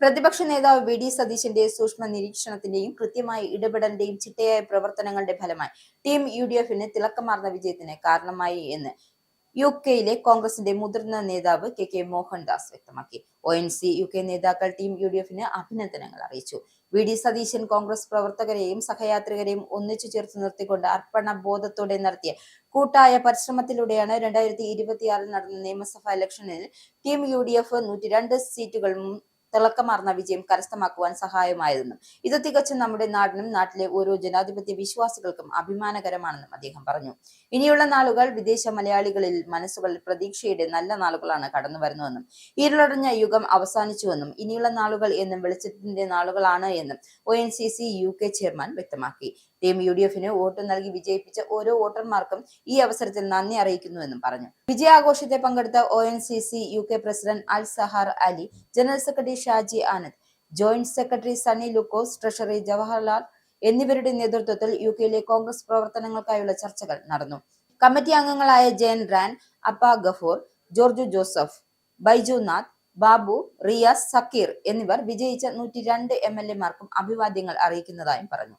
പ്രതിപക്ഷ നേതാവ് വി.ഡി. സതീശന്റെ സൂക്ഷ്മ നിരീക്ഷണത്തിന്റെയും കൃത്യമായ ഇടപെടലിന്റെയും ചിട്ടയായ പ്രവർത്തനങ്ങളുടെ ഫലമായി ടീം യു.ഡി.എഫിന് തിളക്കമാർന്ന വിജയത്തിന് കാരണമായി എന്ന് യു.കെയിലെ കോൺഗ്രസിന്റെ മുതിർന്ന നേതാവ് കെ മോഹൻദാസ് വ്യക്തമാക്കി. ONC യു.കെ നേതാക്കൾ ടീം യു.ഡി.എഫിന് അഭിനന്ദനങ്ങൾ അറിയിച്ചു. വി.ഡി. സതീശൻ കോൺഗ്രസ് പ്രവർത്തകരെയും സഹയാത്രികരെയും ഒന്നിച്ചു ചേർത്ത് നിർത്തിക്കൊണ്ട് അർപ്പണ ബോധത്തോടെ നടത്തിയ കൂട്ടായ പരിശ്രമത്തിലൂടെയാണ് 2026 നടന്ന നിയമസഭാ ഇലക്ഷനിൽ ടീം യു.ഡി.എഫ് 102 സീറ്റുകളും തിളക്കമാർന്ന വിജയം കരസ്ഥമാക്കുവാൻ സഹായമായതെന്നും ഇത് തികച്ചും നമ്മുടെ നാടിനും നാട്ടിലെ ഓരോ ജനാധിപത്യ വിശ്വാസികൾക്കും അഭിമാനകരമാണെന്നും അദ്ദേഹം പറഞ്ഞു. ഇനിയുള്ള നാളുകൾ വിദേശ മലയാളികളിൽ മനസ്സുകളിൽ പ്രതീക്ഷയുടെ നല്ല നാളുകളാണ് കടന്നു വരുന്നതെന്നും ഇരുളടഞ്ഞ യുഗം അവസാനിച്ചുവെന്നും ഇനിയുള്ള നാളുകൾ എന്നും വെളിച്ചത്തിന്റെ നാളുകളാണ് എന്നും ONCC UK ചെയർമാൻ വ്യക്തമാക്കി. ടീം യു.ഡി.എഫിന് വോട്ട് നൽകി വിജയിപ്പിച്ച ഓരോ വോട്ടർമാർക്കും ഈ അവസരത്തിൽ നന്ദി അറിയിക്കുന്നുവെന്നും പറഞ്ഞു. വിജയാഘോഷത്തെ പങ്കെടുത്ത ONCC UK president Al Sahar Ali, general secretary Shaji Anand, joint secretary Sunny Lukose, treasury Jawaharlal എന്നിവരുടെ നേതൃത്വത്തിൽ യുകെയിലെ കോൺഗ്രസ് പ്രവർത്തനങ്ങൾക്കായുള്ള ചർച്ചകൾ നടന്നു. കമ്മിറ്റി അംഗങ്ങളായ ജയൻ റാൻ, അപ്പ ഗഫൂർ, ജോർജു ജോസഫ്, ബൈജു നാഥ്, ബാബു, റിയാസ്, സക്കീർ എന്നിവർ വിജയിച്ച 102 MLA മാർക്കും അഭിവാദ്യങ്ങൾ അറിയിക്കുന്നതായും പറഞ്ഞു.